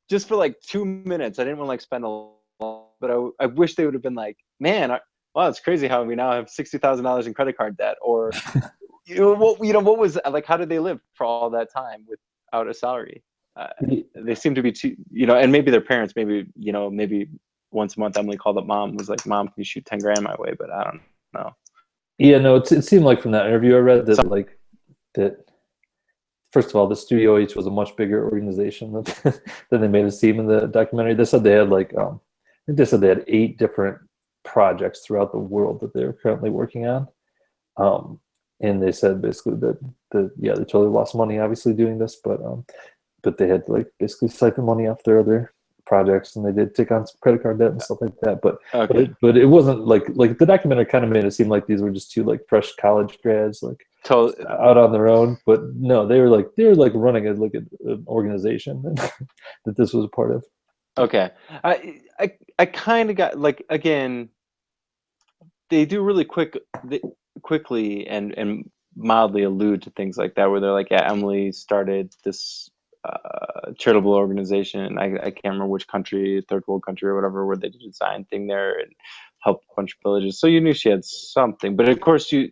just for like 2 minutes. I didn't want to like spend a long, but I wish they would have been like, man, wow, it's crazy how we now have $60,000 in credit card debt, or what was like, how did they live for all that time without a salary? They seem to be too, and maybe their parents, maybe once a month Emily called up mom, was like, Mom, can you shoot 10 grand my way? But I don't know. Yeah, no, it seemed like from that interview I read that first of all, the Studio H was a much bigger organization than they made it seem in the documentary. They said they had like, I think they said they had 8 different projects throughout the world that they're currently working on. And they said basically that they totally lost money obviously doing this, but they had like basically siphoned money off their other projects, and they did take on some credit card debt and stuff like that. But Okay. but it wasn't like the documentary kind of made it seem like these were just 2 like fresh college grads like out on their own. But no, they were like running an organization that this was a part of. Okay. I kind of got like, again, they do really quickly and mildly allude to things like that, where they're like, yeah, Emily started this charitable organization. I can't remember which country, third world country or whatever, where they did a design thing there and helped a bunch of villages. So you knew she had something, but of course you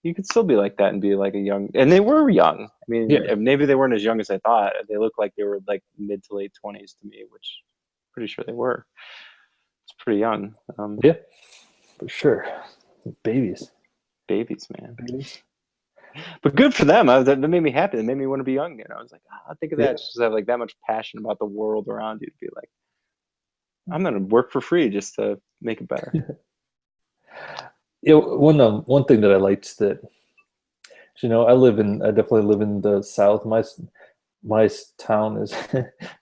could still be like that and be like a young, and they were young. I mean, Yeah. maybe they weren't as young as I thought. They looked like they were like mid to late 20s to me, which I'm pretty sure they were. It's pretty young. Yeah, for sure. Babies, Man. babies. But good for them. That made me happy. It made me want to be young again. I was like, I think of that, Yeah. just to have like that much passion about the world around you, to be like, I'm gonna work for free just to make it better. Yeah, one thing that I liked that, I definitely live in the South. My town is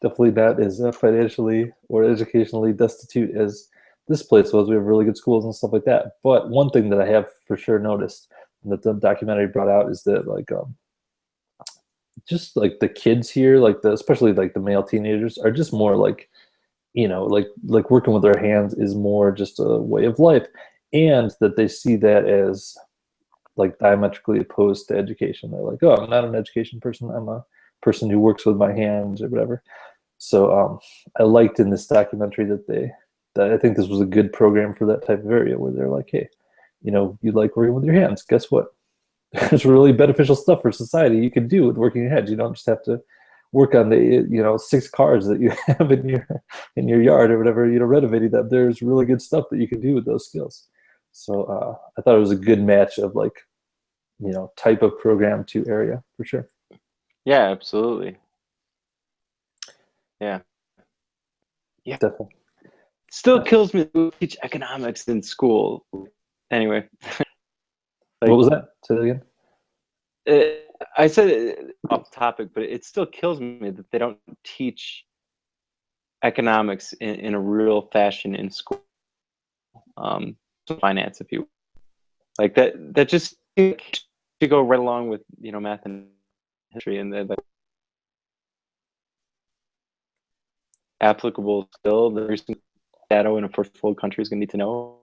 definitely not as financially or educationally destitute as this place was. We have really good schools and stuff like that. But one thing that I have for sure noticed that the documentary brought out is that like just like the kids here, like especially like the male teenagers, are just more like, like working with their hands is more just a way of life, and that they see that as like diametrically opposed to education. They're like, oh, I'm not an education person. I'm a person who works with my hands or whatever. So I liked in this documentary that I think this was a good program for that type of area, where they're like, hey, you like working with your hands. Guess what? There's really beneficial stuff for society you can do with working your hands. You don't just have to work on the 6 cars that you have in your yard or whatever, renovating them. There's really good stuff that you can do with those skills. So I thought it was a good match of like, type of program to area for sure. Yeah, absolutely. Yeah. Definitely. Still kills me to teach economics in school. Anyway. What was that? Say that again. I said it off topic, but it still kills me that they don't teach economics in a real fashion in school. Finance, if you will. Like that just should go right along with math and history, and like applicable still. The data in a first world country is going to need to know,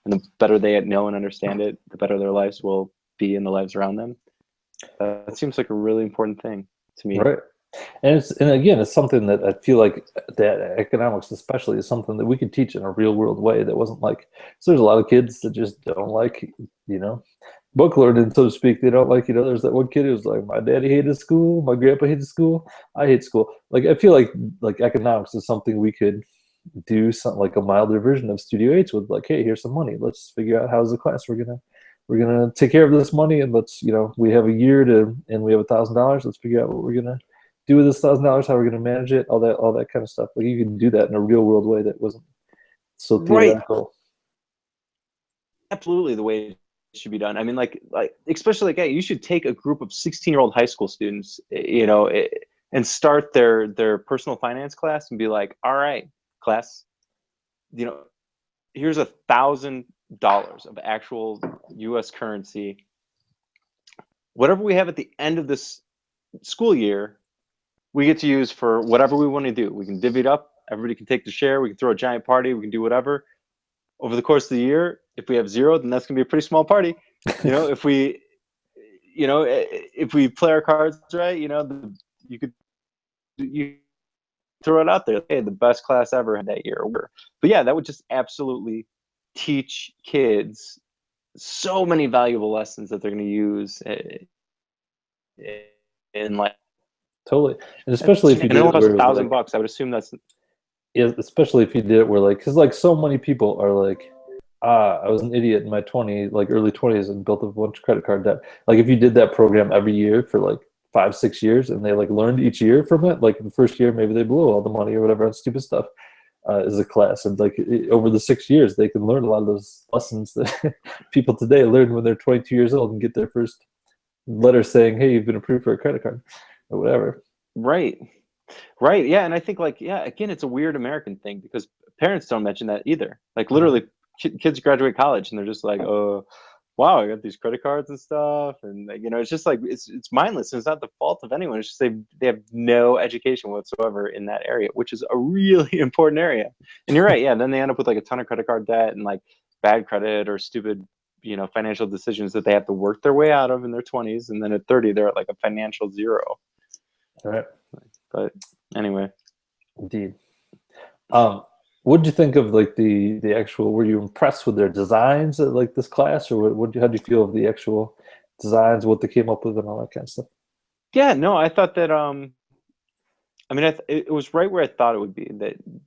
and the better they know and understand it, the better their lives will be and the lives around them. That seems like a really important thing to me. Right. And again, it's something that I feel like that economics especially is something that we could teach in a real world way that wasn't like, so there's a lot of kids that just don't like, book learning, so to speak. They don't like, there's that one kid who's like, my daddy hated school, my grandpa hated school, I hate school. Like, I feel like economics is something we could do, something like a milder version of Studio H with like, hey, here's some money. Let's figure out how's the class we're gonna take care of this money, and let's, we have a year and we have $1,000. Let's figure out what we're gonna do with this $1,000, how we're gonna manage it, all that kind of stuff. Like, you can do that in a real world way that wasn't so theoretical. Right. Absolutely, the way it should be done. I mean, like especially like, hey, you should take a group of 16-year-old high school students, and start their personal finance class and be like, all right, class, here's $1,000 of actual U.S. currency. Whatever we have at the end of this school year, we get to use for whatever we want to do. We can divvy it up. Everybody can take the share. We can throw a giant party. We can do whatever. Over the course of the year, if we have 0, then that's going to be a pretty small party. If we play our cards right, you throw it out there. Hey, the best class ever that year. But yeah, that would just absolutely teach kids so many valuable lessons that they're going to use in life. Totally. And especially if you did it where $1,000, I would assume that's, yeah, especially if you did it where like, because like so many people are like, I was an idiot in my early 20s and built a bunch of credit card debt. Like, if you did that program every year for like 5, 6 years, and they like learned each year from it. Like in the first year, maybe they blew all the money or whatever on stupid stuff as a class, and like over the 6 years, they can learn a lot of those lessons that people today learn when they're 22 years old and get their first letter saying, "Hey, you've been approved for a credit card," or whatever. Right. Right. Yeah. And I think like, yeah, again, it's a weird American thing because parents don't mention that either. Like literally kids graduate college and they're just like, oh, wow, I got these credit cards and stuff. And like, it's just like, it's mindless. And it's not the fault of anyone. It's just they have no education whatsoever in that area, which is a really important area. And you're right. Yeah. And then they end up with like a ton of credit card debt and like bad credit or stupid, financial decisions that they have to work their way out of in their 20s. And then at 30, they're at like a financial zero. All right. But anyway, indeed. What did you think of like the actual? Were you impressed with their designs at like this class, or how did you feel of the actual designs, what they came up with, and all that kind of stuff? Yeah, no, I thought that. I mean, it was right where I thought it would be.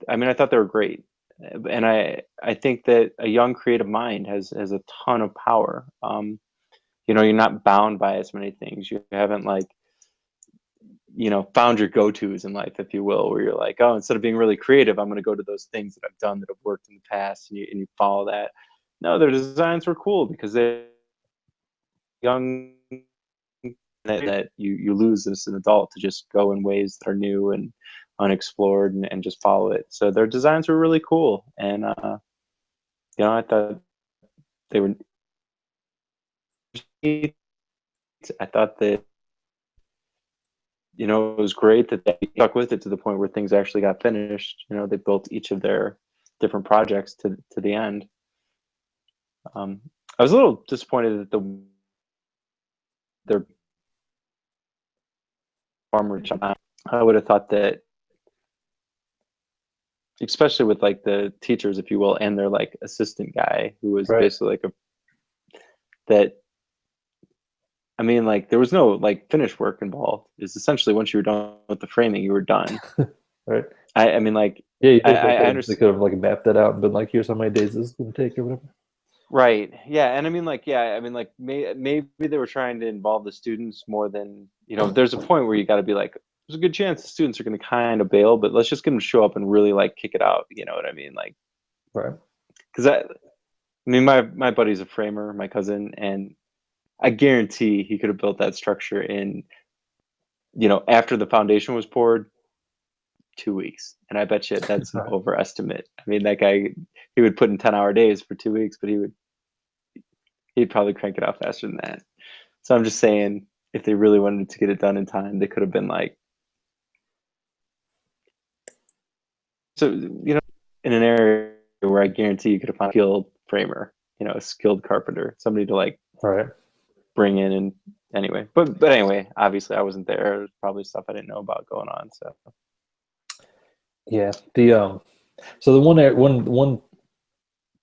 I thought they were great, and I think that a young creative mind has a ton of power. You're not bound by as many things. You haven't like found your go-tos in life, if you will, where you're like, oh, instead of being really creative, I'm going to go to those things that I've done that have worked in the past, and you follow that. No, their designs were cool because they're young, that you lose as an adult to just go in ways that are new and unexplored and just follow it. So their designs were really cool, and I thought they were. I thought that it was great that they stuck with it to the point where things actually got finished. They built each of their different projects to the end. I was a little disappointed that their farmer. I would have thought that, especially with like the teachers, if you will, and their like assistant guy who was Right. basically like like there was no like finish work involved. It's essentially once you were done with the framing, you were done. Right. I mean, like, Yeah, I they understand. could have like mapped that out and been like, here's how many days this is going to take or whatever. Right. Yeah. And I mean, like, maybe they were trying to involve the students more than, there's a point where you got to be like, there's a good chance the students are going to kind of bail, but let's just get them to show up and really like kick it out. You know what I mean? Like, Right. because my buddy's a framer, my cousin, and I guarantee he could have built that structure in, after the foundation was poured, 2 weeks. And I bet you that's an overestimate. I mean, that guy, he would put in 10-hour days for 2 weeks, but he'd probably crank it out faster than that. So I'm just saying, if they really wanted to get it done in time, they could have been like, so, in an area where I guarantee you could have found a skilled framer, a skilled carpenter, somebody to like Right. bring in. And anyway, but anyway, obviously I wasn't there. There's probably stuff I didn't know about going on. So Yeah. So the one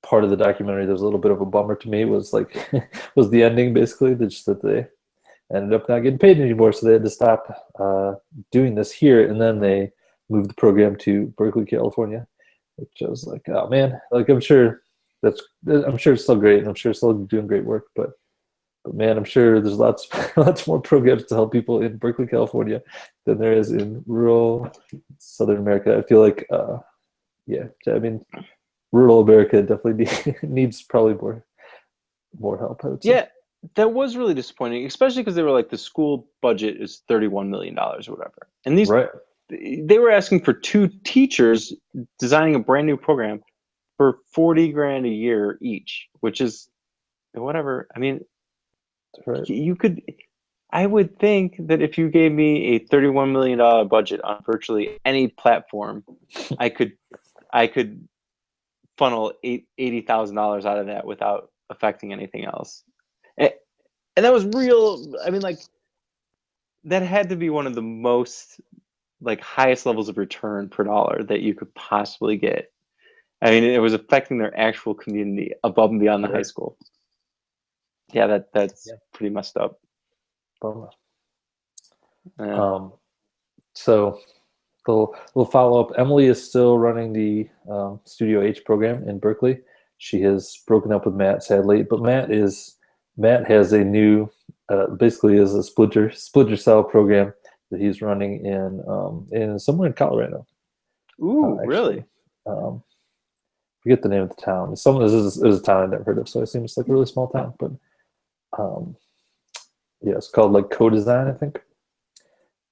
part of the documentary that was a little bit of a bummer to me was like was the ending, basically, that they ended up not getting paid anymore, so they had to stop doing this here, and then they moved the program to Berkeley, California, which I was like, oh man, like I'm sure it's still great, and I'm sure it's still doing great work, but man, I'm sure there's lots more programs to help people in Berkeley, California than there is in rural Southern America. I feel like yeah, I mean, rural America definitely needs probably more help, I would say. yeah, that was really disappointing, especially because they were like, the school budget is $31 million or whatever, and Right. they were asking for 2 teachers designing a brand new program for 40 grand a year each, which is whatever. I mean, Right. I would think that if you gave me a $31 million budget on virtually any platform, I could funnel $80,000 out of that without affecting anything else. And that was real. I mean, like, that had to be one of the most like highest levels of return per dollar that you could possibly get. I mean, it was affecting their actual community above and beyond the high school. Yeah, that's pretty messed up. Bummer. So the little follow up. Emily is still running the Studio H program in Berkeley. She has broken up with Matt, sadly, but Matt has a new basically is a splinter cell program that he's running in somewhere in Colorado. Ooh, Actually. really? Forget the name of the town. This is a town I've never heard of, so I assume it's like a really small town. But yeah, it's called like Co-Design, I think.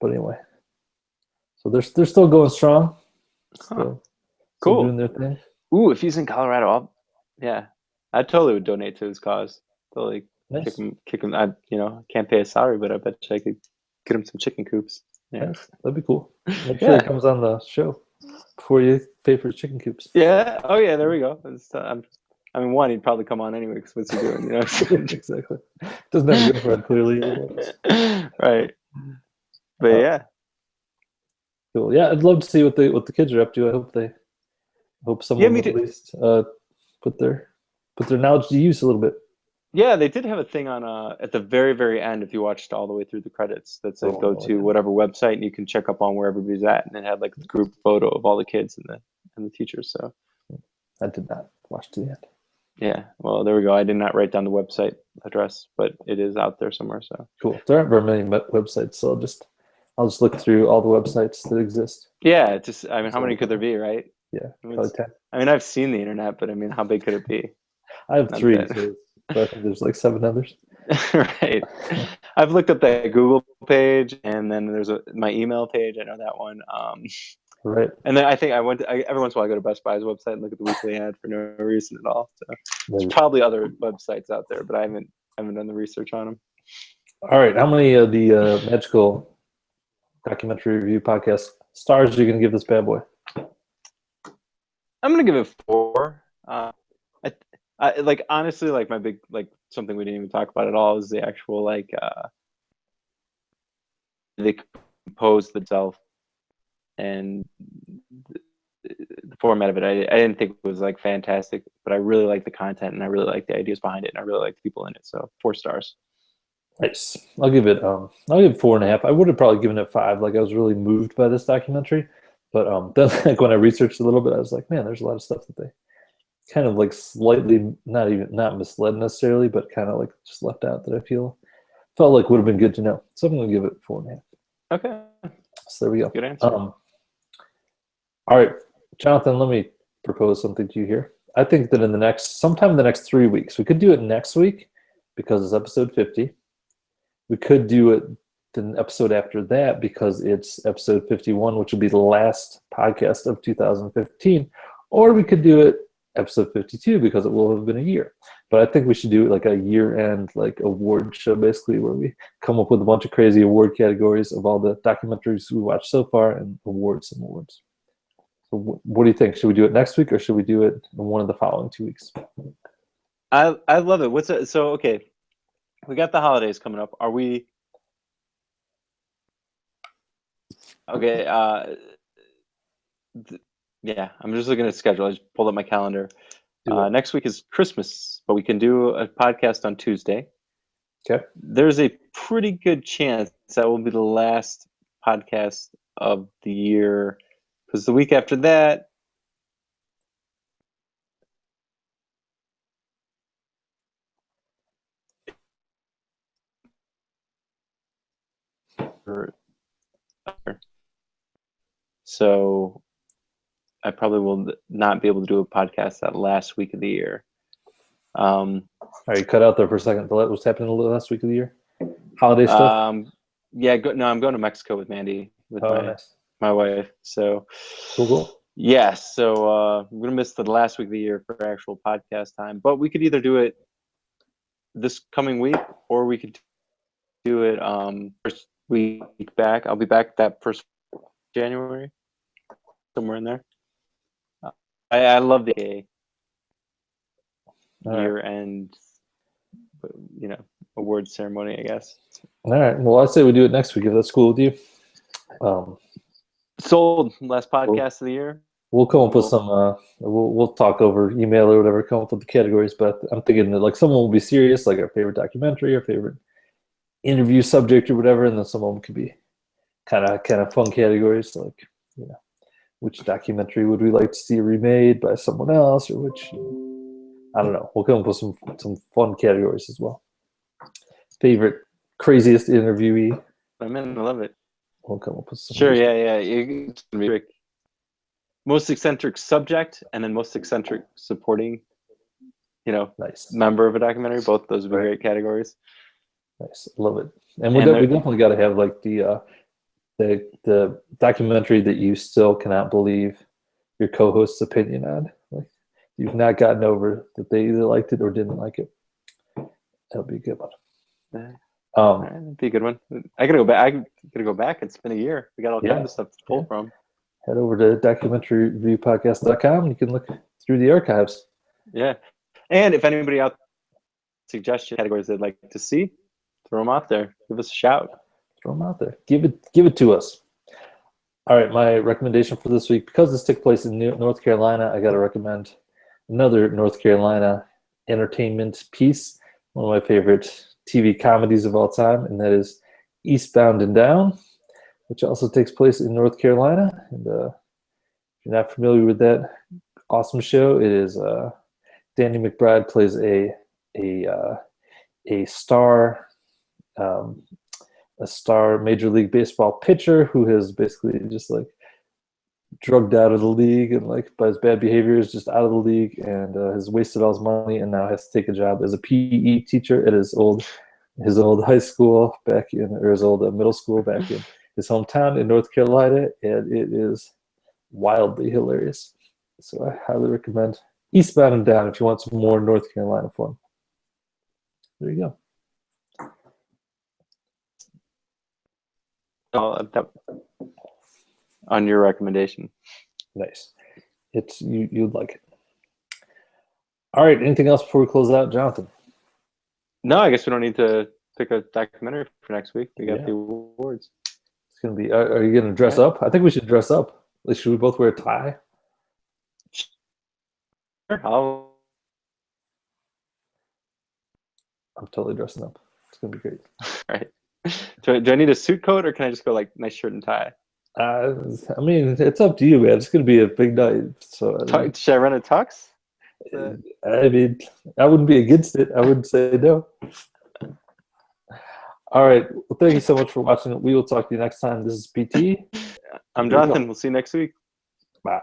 But anyway, so they're still going strong. Still Cool. doing their thing. Ooh, if he's in Colorado, yeah, I totally would donate to his cause. Totally Nice. kick him. I can't pay his salary, but I bet you I could get him some chicken coops. Yeah, Nice. That'd be cool. Make sure he comes on the show before you pay for his chicken coops. Yeah. Oh yeah, there we go. I mean, one, he'd probably come on anyway because what's he doing? Exactly. Doesn't have a girlfriend clearly. Right. But yeah. Cool. Yeah, I'd love to see what the kids are up to. I hope someone will at least put their knowledge to use a little bit. Yeah, they did have a thing on at the very, very end, if you watched all the way through the credits, that said go to whatever website and you can check up on where everybody's at, and it had like the group photo of all the kids and the teachers. So I did not watch to the end. Yeah, well, there we go. I did not write down the website address, but it is out there somewhere. So cool. There aren't very many websites, so I'll just look through all the websites that exist. Yeah, I mean, how many could there be, right? Yeah, probably 10. I mean, I've seen the internet, but I mean, how big could it be? I have 3, but I think there's like 7 others. Right. I've looked up that Google page, and then there's my email page. I know that one. Right. And then I think every once in a while I go to Best Buy's website and look at the weekly ad for no reason at all. So there's probably other websites out there, but I haven't done the research on them. All right. How many of the Magical Documentary Review Podcast stars are you going to give this bad boy? I'm going to give it 4. I like, honestly, like my big, like something we didn't even talk about at all is the actual, like, they composed itself and the format of it. I didn't think it was like fantastic, but I really like the content and I really like the ideas behind it and I really like the people in it. So 4 stars. Nice. I'll give it 4.5. I would have probably given it 5. Like, I was really moved by this documentary, but then like when I researched a little bit, I was like, man, there's a lot of stuff that they kind of like slightly not misled necessarily, but kind of like just left out that I felt like would have been good to know. So I'm going to give it 4.5. Okay. So there we go. Good answer. All right, Jonathan, let me propose something to you here. I think that sometime in the next 3 weeks, we could do it next week because it's episode 50. We could do it the episode after that because it's episode 51, which will be the last podcast of 2015. Or we could do it episode 52 because it will have been a year. But I think we should do it like a year-end like award show, basically, where we come up with a bunch of crazy award categories of all the documentaries we watched so far and award some awards. So what do you think? Should we do it next week or should we do it in one of the following 2 weeks? I love it. So okay, we got the holidays coming up. Are we okay? Yeah, I'm just looking at the schedule. I just pulled up my calendar. Next week is Christmas, but we can do a podcast on Tuesday. Okay. There's a pretty good chance that will be the last podcast of the year, because the week after that, so I probably will not be able to do a podcast that last week of the year. All right, you cut out there for a second. What's happening the last week of the year? Holiday stuff? Yeah, I'm going to Mexico with Mandy, with nice. my wife. So cool. Yeah, so I'm going to miss the last week of the year for actual podcast time. But we could either do it this coming week or we could do it first week back. I'll be back that first January, somewhere in there. I love the year-end, award ceremony, I guess. All right. Well, I'd say we do it next week if that's cool with you. Sold. Last podcast of the year. We'll come up with some. We'll talk over email or whatever. Come up with the categories, but I'm thinking that like someone will be serious, like our favorite documentary, our favorite interview subject, or whatever, and then someone could be kind of fun categories, like which documentary would we like to see remade by someone else, or which I don't know. We'll come up with some fun categories as well. Favorite craziest interviewee. I'm in. I love it. We'll come up with some. Sure. Yeah. It's gonna be quick. Most eccentric subject, and then most eccentric supporting, Nice. member of a documentary. Both those would be Right. great categories. Nice. Love it. And we And definitely got to have like the documentary that you still cannot believe your co-host's opinion on. Like you've not gotten over that they either liked it or didn't like it. That'll be a good one. All right, that'd be a good one. I gotta go back. It's been a year. We got all kinds of stuff to pull from. Head over to documentaryreviewpodcast.com. You can look through the archives. Yeah. And if anybody out suggestion categories they'd like to see, throw them out there. Give us a shout. Throw them out there. Give it to us. All right, my recommendation for this week, because this took place in North Carolina, I got to recommend another North Carolina entertainment piece, one of my favorite TV comedies of all time, and that is Eastbound and Down, which also takes place in North Carolina. And if you're not familiar with that awesome show, it is Danny McBride plays a star Major League Baseball pitcher who has basically just like drugged out of the league and like by his bad behavior is just out of the league and has wasted all his money and now has to take a job as a PE teacher at his old high school back in, or his old middle school back in his hometown in North Carolina, and it is wildly hilarious. So I highly recommend Eastbound and Down if you want some more North Carolina fun. There you go. On your recommendation. Nice. You'd like it. All right. Anything else before we close out, Jonathan? No, I guess we don't need to pick a documentary for next week. We got the awards. It's gonna be. Are you gonna dress up? I think we should dress up. Like, should we both wear a tie? Sure. I'm totally dressing up. It's gonna be great. All right. Do I need a suit coat or can I just go like nice shirt and tie? I mean, it's up to you, man. It's gonna be a big night. So should I run a tux? I mean, I wouldn't be against it. I wouldn't say no. All right. Well, thank you so much for watching. We will talk to you next time. This is PT. I'm Jonathan. We'll see you next week. Bye.